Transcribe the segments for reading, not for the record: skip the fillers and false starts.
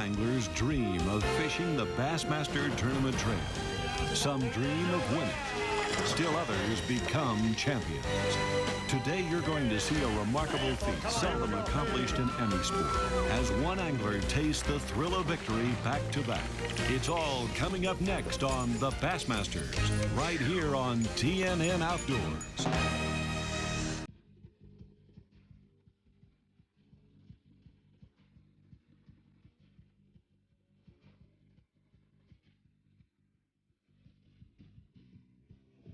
anglers dream of fishing the Bassmaster Tournament Trail. Some dream of winning. Still others become champions. Today you're going to see a remarkable feat seldom accomplished in any sport, as one angler tastes the thrill of victory back to back. It's all coming up next on the Bassmasters, right here on TNN Outdoors.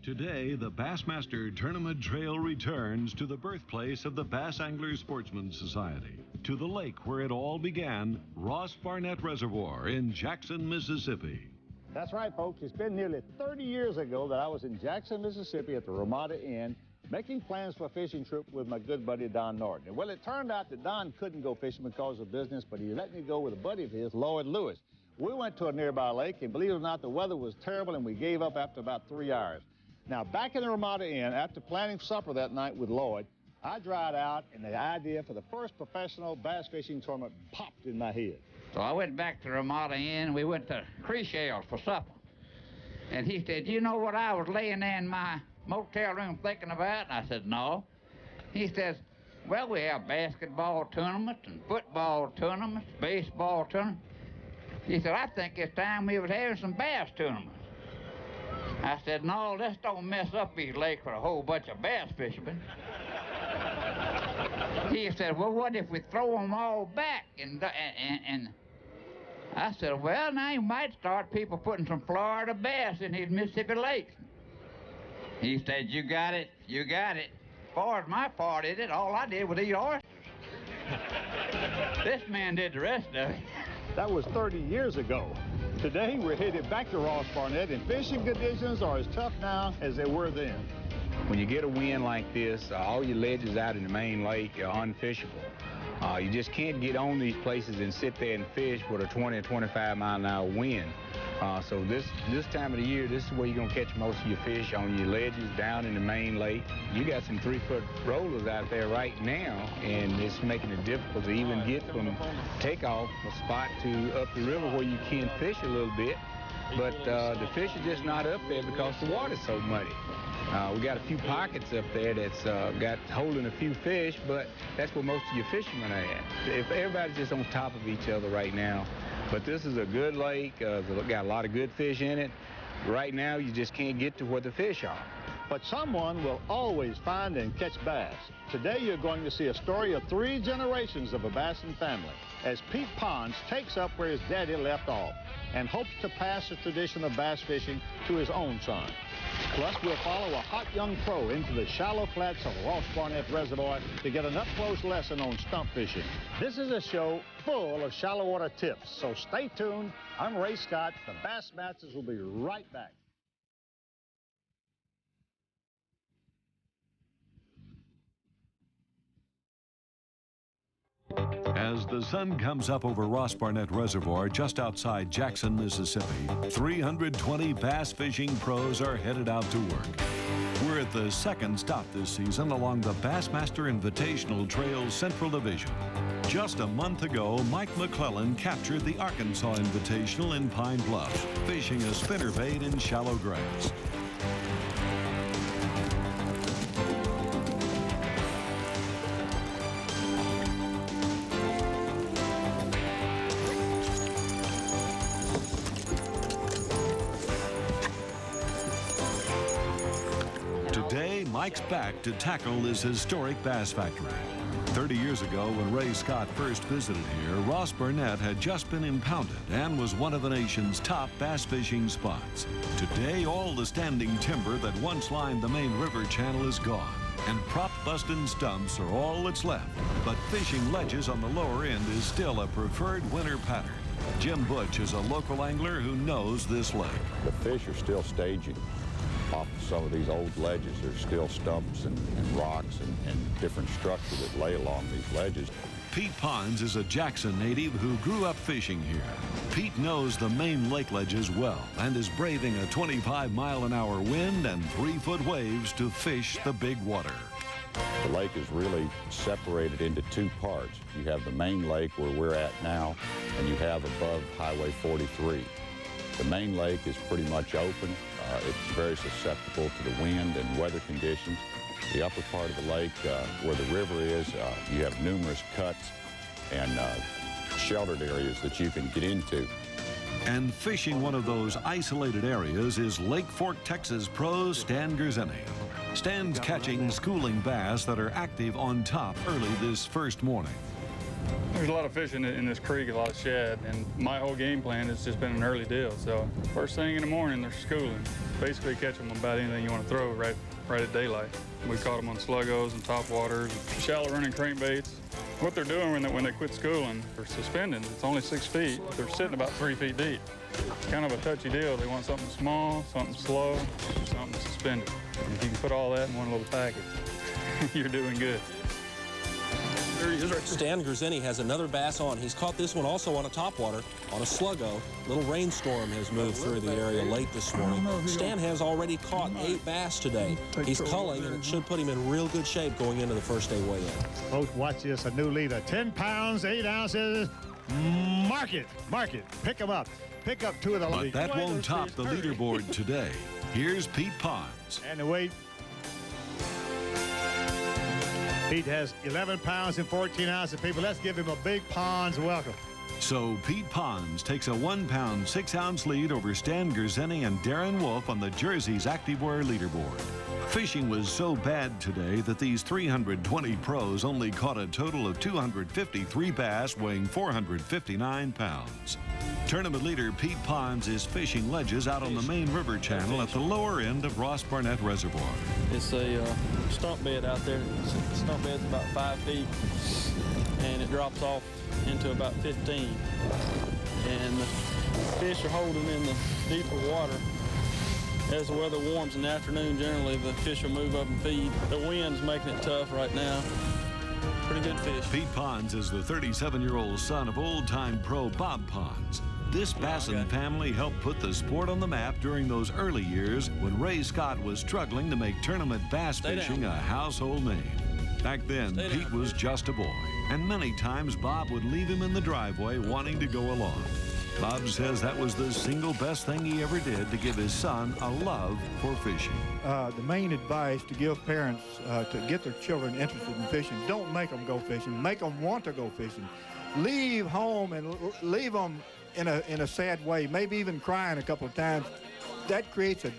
Today, the Bassmaster Tournament Trail returns to the birthplace of the Bass Angler Sportsman Society, to the lake where it all began, Ross Barnett Reservoir in Jackson, Mississippi. That's right, folks. It's been nearly 30 years ago that I was in Jackson, Mississippi at the Ramada Inn, making plans for a fishing trip with my good buddy Don Norton. Well, it turned out that Don couldn't go fishing because of business, but he let me go with a buddy of his, Lloyd Lewis. We went to a nearby lake, and believe it or not, the weather was terrible, and we gave up after about 3 hours. Now, back in the Ramada Inn, after planning supper that night with Lloyd, I dried out, and the idea for the first professional bass fishing tournament popped in my head. So I went back to the Ramada Inn. We went to Creeshell's for supper. And he said, "You know what I was laying there in my motel room thinking about?" And I said, "No." He says, "Well, we have basketball tournaments and football tournaments, baseball tournaments." He said, "I think it's time we was having some bass tournaments." I said, "No, let's don't mess up these lakes for a whole bunch of bass fishermen." He said, "Well, what if we throw them all back?" And I said, "Well, now you might start people putting some Florida bass in these Mississippi lakes." He said, "You got it, you got it. As far as my part in it, all I did was eat oysters." This man did the rest of it. That was 30 years ago. Today, we're headed back to Ross Barnett, and fishing conditions are as tough now as they were then. When you get a wind like this, all your ledges out in the main lake are unfishable. You just can't get on these places and sit there and fish with a 20 or 25 mile an hour wind. So this time of the year, this is where you're going to catch most of your fish, on your ledges down in the main lake. You got some 3-foot rollers out there right now, and it's making it difficult to even get from takeoff a spot to up the river where you can fish a little bit. But the fish are just not up there because the water's so muddy. We got a few pockets up there that's holding a few fish, but that's where most of your fishermen are at. If everybody's just on top of each other right now. But this is a good lake. It's got a lot of good fish in it. Right now, you just can't get to where the fish are. But someone will always find and catch bass. Today, you're going to see a story of 3 generations of a bassin family, as Pete Pons takes up where his daddy left off and hopes to pass the tradition of bass fishing to his own son. Plus, we'll follow a hot young pro into the shallow flats of Ross Barnett Reservoir to get an up-close lesson on stump fishing. This is a show full of shallow water tips, so stay tuned. I'm Ray Scott. The Bassmasters will be right back. As the sun comes up over Ross Barnett Reservoir just outside Jackson, Mississippi, 320 bass fishing pros are headed out to work. We're at the second stop this season along the Bassmaster Invitational Trail Central Division. Just a month ago, Mike McClelland captured the Arkansas Invitational in Pine Bluff, fishing a spinnerbait in shallow grass. Mike's back to tackle this historic bass factory. 30 years ago, when Ray Scott first visited here, Ross Barnett had just been impounded and was one of the nation's top bass fishing spots. Today, all the standing timber that once lined the main river channel is gone, and prop-busting stumps are all that's left. But fishing ledges on the lower end is still a preferred winter pattern. Jim Butch is a local angler who knows this lake. The fish are still staging off some of these old ledges. There's still stumps and rocks and different structure that lay along these ledges. Pete Pons is a Jackson native who grew up fishing here. Pete knows the main lake ledges well and is braving a 25-mile-an-hour wind and 3-foot waves to fish the big water. The lake is really separated into two parts. You have the main lake where we're at now, and you have above Highway 43. The main lake is pretty much open. It's very susceptible to the wind and weather conditions. The upper part of the lake, where the river is, you have numerous cuts and sheltered areas that you can get into. And fishing one of those isolated areas is Lake Fork, Texas pro Stan Gerzeni. Stan's catching schooling bass that are active on top early this first morning. There's a lot of fish in this creek, a lot of shad, and my whole game plan has just been an early deal. So first thing in the morning, they're schooling. Basically catch them on about anything you want to throw right at daylight. We caught them on sluggos and topwaters, shallow running crankbaits. What they're doing when they quit schooling, they're suspending. It's only 6 feet. They're sitting about 3 feet deep. Kind of a touchy deal. They want something small, something slow, something suspended. And if you can put all that in one little package, you're doing good. Stan Gerzeni has another bass on. He's caught this one also on a topwater, on a sluggo. Little rainstorm has moved through the area late this morning. Stan has already caught 8 bass today. He's culling, and it should put him in real good shape going into the first day weigh-in. Folks, watch this, a new leader. 10 pounds, 8 ounces. Mark it, pick them up. Pick up 2 of the But that won't top the leaderboard today. Here's Pete Pons. And the weight. Pete has 11 pounds and 14 ounces. People, let's give him a big Pons welcome. So Pete Pons takes a 1 pound, 6 ounce lead over Stan Gerzeni and Darren Wolf on the Jersey's Activewear leaderboard. Fishing was so bad today that these 320 pros only caught a total of 253 bass weighing 459 pounds. Tournament leader Pete Pons is fishing ledges out on the main river channel at the lower end of Ross Barnett Reservoir. It's a stump bed out there. The stump bed's about 5 feet, and it drops off into about 15. And the fish are holding in the deeper water. As the weather warms in the afternoon, generally the fish will move up and feed. The wind's making it tough right now. Pretty good fish. Pete Pons is the 37-year-old son of old-time pro Bob Pons. This Bassin family helped put the sport on the map during those early years when Ray Scott was struggling to make tournament bass fishing a household name. Back then, Pete was just a boy, and many times Bob would leave him in the driveway wanting to go along. Bob says that was the single best thing he ever did to give his son a love for fishing. The main advice to give parents to get their children interested in fishing, don't make them go fishing, make them want to go fishing. Leave home and leave them in a sad way, maybe even crying a couple of times. That creates a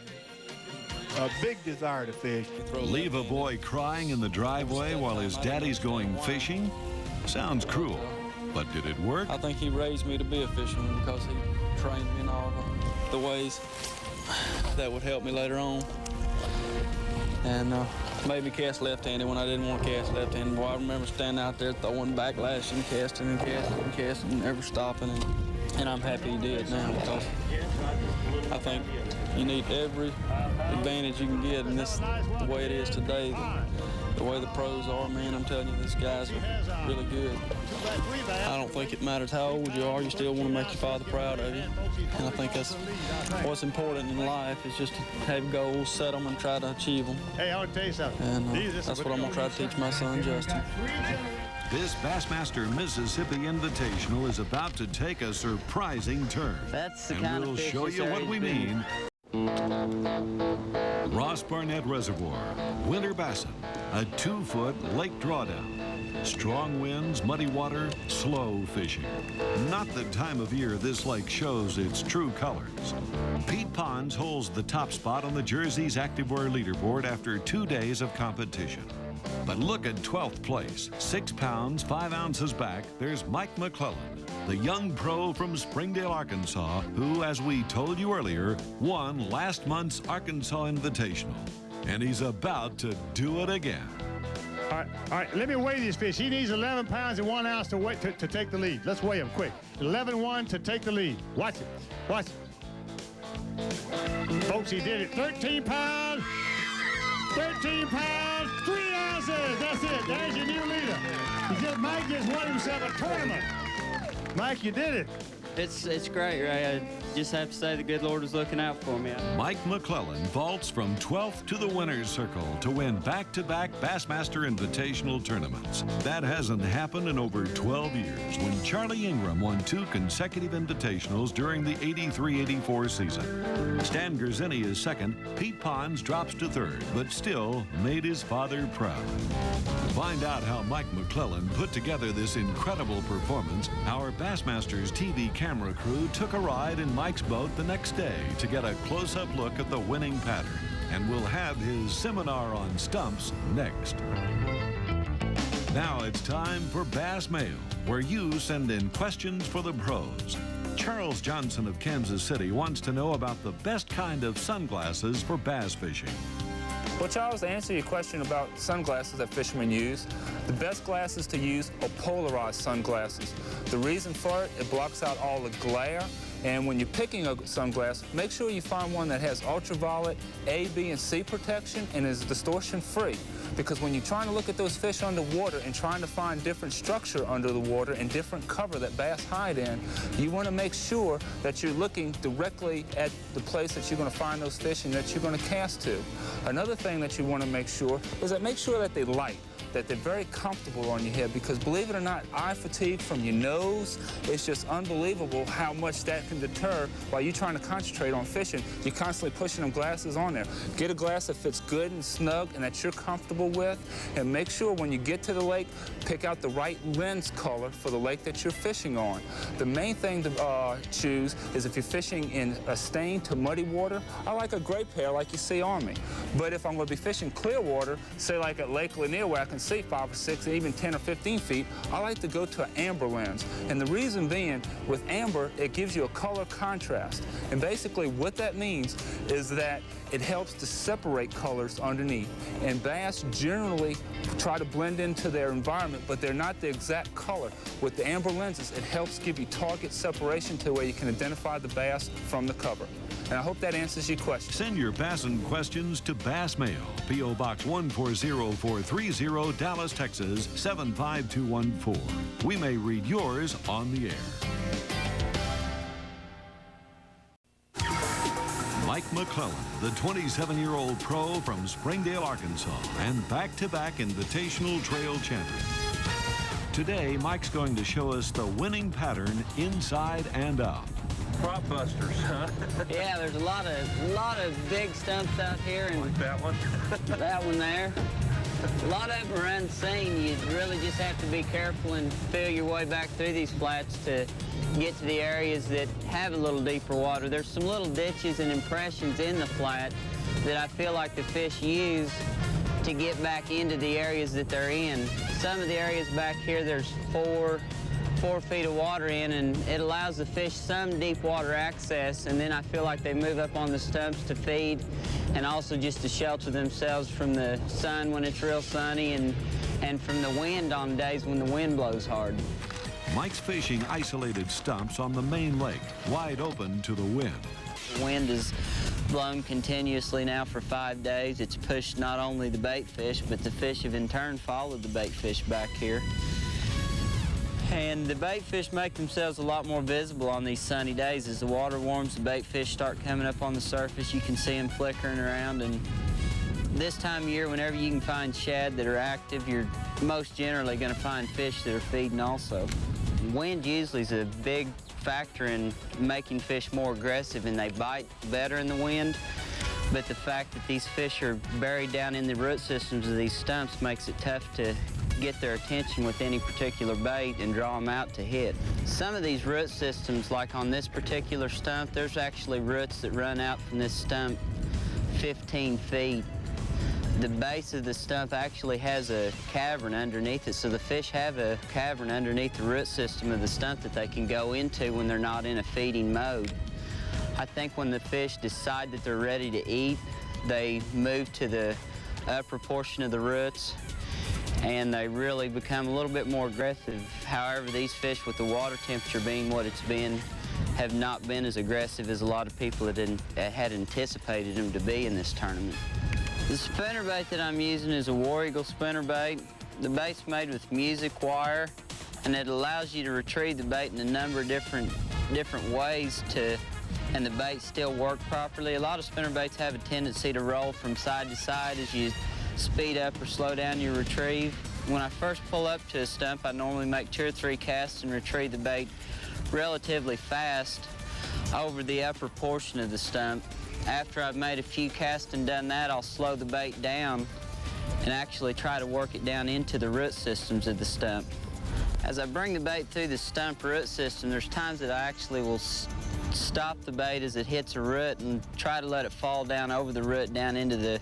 big desire to fish. Leave a boy crying in the driveway while his daddy's going fishing? Sounds cruel, but did it work? I think he raised me to be a fisherman because he trained me in all the ways that would help me later on. And made me cast left-handed when I didn't want to cast left-handed. Boy, I remember standing out there throwing backlash and casting and casting and casting and never stopping. And I'm happy he did now because I think you need every advantage you can get in this, the way it is today, the way the pros are, man. I'm telling you, these guys are really good. I don't think it matters how old you are, you still want to make your father proud of you. And I think that's what's important in life is just to have goals, set them, and try to achieve them. Hey, I want to tell you something. And that's what I'm going to try to teach my son, Justin. This Bassmaster Mississippi Invitational is about to take a surprising turn. That's the and kind we'll of fish show you what we mean. Ross Barnett Reservoir, Winter Bassin, a 2-foot lake drawdown. Strong winds, muddy water, slow fishing. Not the time of year this lake shows its true colors. Pete Pons holds the top spot on the Jersey's Activewear leaderboard after 2 days of competition. But look at 12th place, 6 pounds, 5 ounces back, there's Mike McClelland, the young pro from Springdale, Arkansas, who, as we told you earlier, won last month's Arkansas Invitational. And he's about to do it again. All right, let me weigh this fish. He needs 11 pounds and 1 ounce to take the lead. Let's weigh him quick. 11-1 to take the lead. Watch it. Watch it. Folks, he did it. 13 pounds. 13 pounds, 3 ounces. That's it. There's your new leader. Mike just won himself a tournament. Mike, you did it. It's great, Ray. just have to say the good Lord was looking out for me. Mike McClelland vaults from 12th to the winner's circle to win back-to-back Bassmaster Invitational tournaments. That hasn't happened in over 12 years when Charlie Ingram won 2 consecutive invitationals during the 83-84 season. Stan Gerzini is second. Pete Pons drops to third, but still made his father proud. To find out how Mike McClelland put together this incredible performance, our Bassmasters TV camera crew took a ride in Mike's boat the next day to get a close-up look at the winning pattern. And we'll have his seminar on stumps next. Now it's time for Bass Mail, where you send in questions for the pros. Charles Johnson of Kansas City wants to know about the best kind of sunglasses for bass fishing. Well, Charles, to answer your question about sunglasses that fishermen use, the best glasses to use are polarized sunglasses. The reason for it, it blocks out all the glare. And when you're picking a sunglass, make sure you find one that has ultraviolet A, B, and C protection and is distortion-free. Because when you're trying to look at those fish underwater and trying to find different structure under the water and different cover that bass hide in, you want to make sure that you're looking directly at the place that you're going to find those fish and that you're going to cast to. Another thing that you want to make sure is that make sure that they light, that they're very comfortable on your head, because believe it or not, eye fatigue from your nose, it's just unbelievable how much that can deter while you're trying to concentrate on fishing. You're constantly pushing them glasses on there. Get a glass that fits good and snug and that you're comfortable with, and make sure when you get to the lake, pick out the right lens color for the lake that you're fishing on. The main thing to choose is if you're fishing in a stained to muddy water, I like a gray pair like you see on me. But if I'm going to be fishing clear water, say like at Lake Lanier where I can see 5 or 6, even 10 or 15 feet, I like to go to an amber lens. And the reason being, with amber, it gives you a color contrast. And basically what that means is that it helps to separate colors underneath. And bass generally try to blend into their environment, but they're not the exact color. With the amber lenses, it helps give you target separation to where you can identify the bass from the cover. And I hope that answers your question. Send your bassin questions to Bass Mail, P.O. Box 140430, Dallas, Texas 75214. We may read yours on the air. Mike McClelland, the 27-year-old pro from Springdale, Arkansas, and back-to-back Invitational Trail champion. Today, Mike's going to show us the winning pattern inside and out. Prop busters, huh? Yeah, there's a lot of big stumps out here, and like that one. that one there. A lot of them are unseen. You really just have to be careful and feel your way back through these flats to get to the areas that have a little deeper water. There's some little ditches and impressions in the flat that I feel like the fish use to get back into the areas that they're in. Some of the areas back here, there's 4 feet of water in, and it allows the fish some deep water access, and then I feel like they move up on the stumps to feed and also just to shelter themselves from the sun when it's real sunny and from the wind on days when the wind blows hard. Mike's fishing isolated stumps on the main lake, wide open to the wind. The wind has blown continuously now for 5 days. It's pushed not only the bait fish, but the fish have in turn followed the bait fish back here. And the bait fish make themselves a lot more visible on these sunny days. As the water warms, the bait fish start coming up on the surface. You can see them flickering around. And this time of year, whenever you can find shad that are active, you're most generally going to find fish that are feeding also. Wind usually is a big factor in making fish more aggressive, and they bite better in the wind. But the fact that these fish are buried down in the root systems of these stumps makes it tough to get their attention with any particular bait and draw them out to hit. Some of these root systems, like on this particular stump, there's actually roots that run out from this stump 15 feet. The base of the stump actually has a cavern underneath it, so the fish have a cavern underneath the root system of the stump that they can go into when they're not in a feeding mode. I think when the fish decide that they're ready to eat, they move to the upper portion of the roots and they really become a little bit more aggressive. However, these fish, with the water temperature being what it's been, have not been as aggressive as a lot of people had anticipated them to be in this tournament. The spinnerbait that I'm using is a War Eagle spinnerbait. The bait's made with music wire, and it allows you to retrieve the bait in a number of different ways to and the bait still work properly. A lot of spinnerbaits have a tendency to roll from side to side as you speed up or slow down your retrieve. When I first pull up to a stump, I normally make 2 or 3 casts and retrieve the bait relatively fast over the upper portion of the stump. After I've made a few casts and done that, I'll slow the bait down and actually try to work it down into the root systems of the stump. As I bring the bait through the stump root system, there's times that I actually will stop the bait as it hits a root and try to let it fall down over the root down into the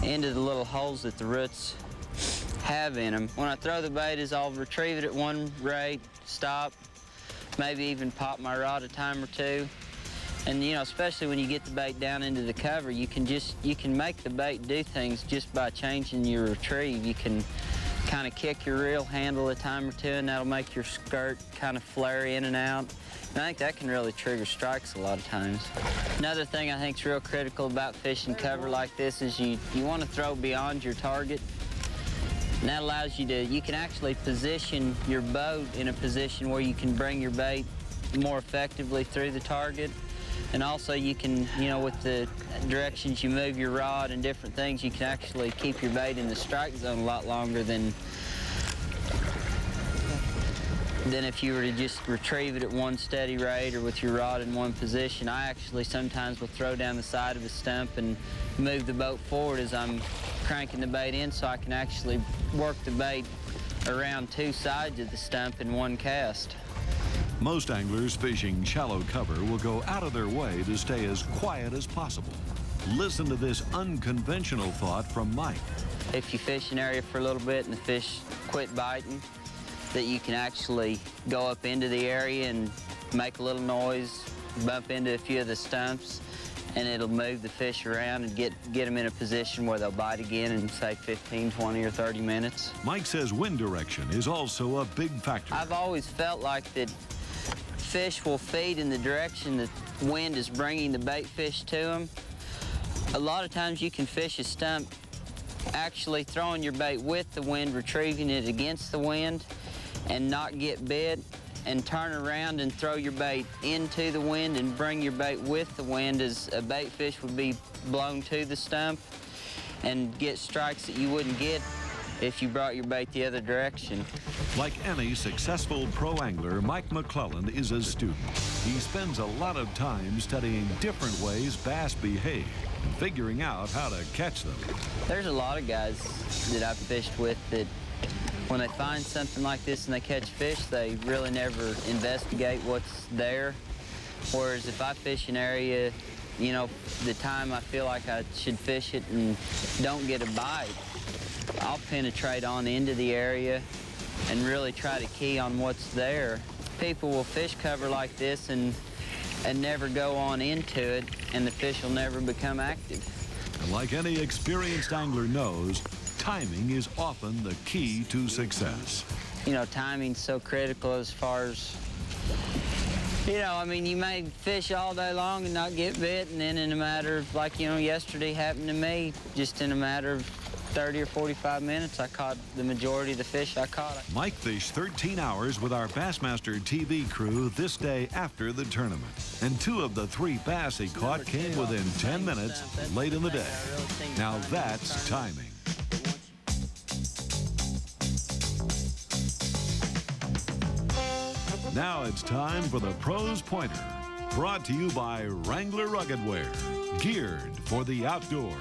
little holes that the roots have in them. When I throw the bait, I'll retrieve it at one rate, stop, maybe even pop my rod a time or two. And you know, especially when you get the bait down into the cover, you can make the bait do things just by changing your retrieve. You can kind of kick your reel handle a time or two, and that'll make your skirt kind of flare in and out. And I think that can really trigger strikes a lot of times. Another thing I think is real critical about fishing cover like this is you want to throw beyond your target. And that allows you can actually position your boat in a position where you can bring your bait more effectively through the target. And also you can, you know, with the directions you move your rod and different things, you can actually keep your bait in the strike zone a lot longer than if you were to just retrieve it at one steady rate or with your rod in one position. I actually sometimes will throw down the side of the stump and move the boat forward as I'm cranking the bait in, so I can actually work the bait around 2 sides of the stump in one cast. Most anglers fishing shallow cover will go out of their way to stay as quiet as possible. Listen to this unconventional thought from Mike. If you fish an area for a little bit and the fish quit biting, that you can actually go up into the area and make a little noise, bump into a few of the stumps, and it'll move the fish around and get them in a position where they'll bite again in, say, 15, 20, or 30 minutes. Mike says wind direction is also a big factor. I've always felt like that fish will feed in the direction that wind is bringing the bait fish to them. A lot of times you can fish a stump actually throwing your bait with the wind, retrieving it against the wind, and not get bit, and turn around and throw your bait into the wind and bring your bait with the wind as a bait fish would be blown to the stump, and get strikes that you wouldn't get if you brought your bait the other direction. Like any successful pro angler, Mike McClelland is a student. He spends a lot of time studying different ways bass behave and figuring out how to catch them. There's a lot of guys that I've fished with that when they find something like this and they catch fish, they really never investigate what's there. Whereas if I fish an area, you know, the time I feel like I should fish it and don't get a bite, I'll penetrate on into the area and really try to key on what's there. People will fish cover like this and never go on into it, and the fish will never become active. And like any experienced angler knows, timing is often the key to success. You know, timing's so critical as far as, you know, I mean, you may fish all day long and not get bit, and then in a matter of, like, you know, yesterday happened to me, just in a matter of 30 or 45 minutes, I caught the majority of the fish I caught. Mike fished 13 hours with our Bassmaster TV crew this day after the tournament. And 2 of the 3 bass he caught came within 10 minutes late in the day. Now that's timing. Now it's time for the Pros Pointer, brought to you by Wrangler Rugged Wear, geared for the outdoors.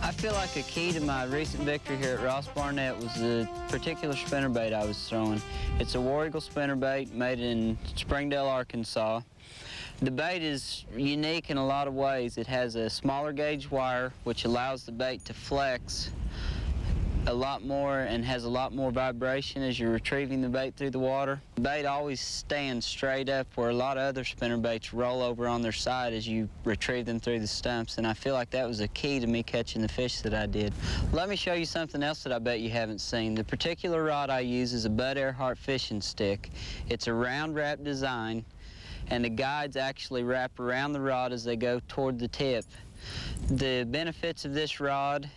I feel like a key to my recent victory here at Ross Barnett was the particular spinnerbait I was throwing. It's a War Eagle spinnerbait made in Springdale, Arkansas. The bait is unique in a lot of ways. It has a smaller gauge wire, which allows the bait to flex a lot more and has a lot more vibration as you're retrieving the bait through the water. The bait always stands straight up, where a lot of other spinnerbaits roll over on their side as you retrieve them through the stumps, and I feel like that was a key to me catching the fish that I did. Let me show you something else that I bet you haven't seen. The particular rod I use is a Bud Earhart fishing stick. It's a round wrap design, and the guides actually wrap around the rod as they go toward the tip. The benefits of this rod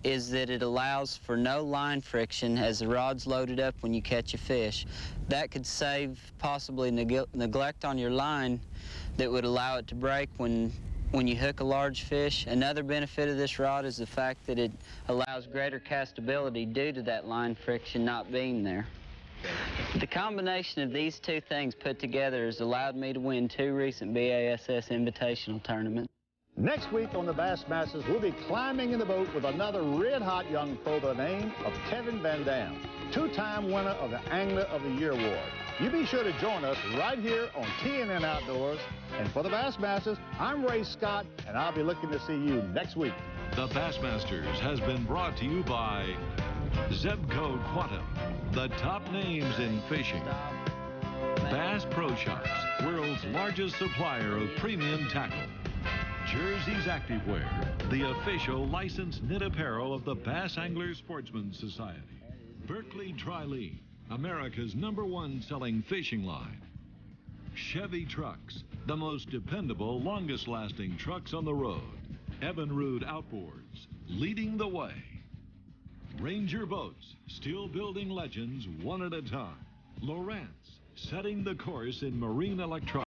is that it allows for no line friction as the rod's loaded up when you catch a fish. That could save possibly neglect on your line that would allow it to break when you hook a large fish. Another benefit of this rod is the fact that it allows greater castability due to that line friction not being there. The combination of these two things put together has allowed me to win 2 recent BASS Invitational tournaments. Next week on the Bassmasters, we'll be climbing in the boat with another red-hot young pro by the name of Kevin Van Dam, 2-time winner of the Angler of the Year award. You be sure to join us right here on TNN Outdoors. And for the Bassmasters, I'm Ray Scott, and I'll be looking to see you next week. The Bassmasters has been brought to you by Zebco Quantum, the top names in fishing. Bass Pro Shops, world's largest supplier of premium tackle. Jersey's Activewear, the official licensed knit apparel of the Bass Angler Sportsman Society. Berkeley Dry Lean, America's #1 selling fishing line. Chevy Trucks, the most dependable, longest-lasting trucks on the road. Evinrude Outboards, leading the way. Ranger Boats, still building legends one at a time. Lowrance, setting the course in marine electronics.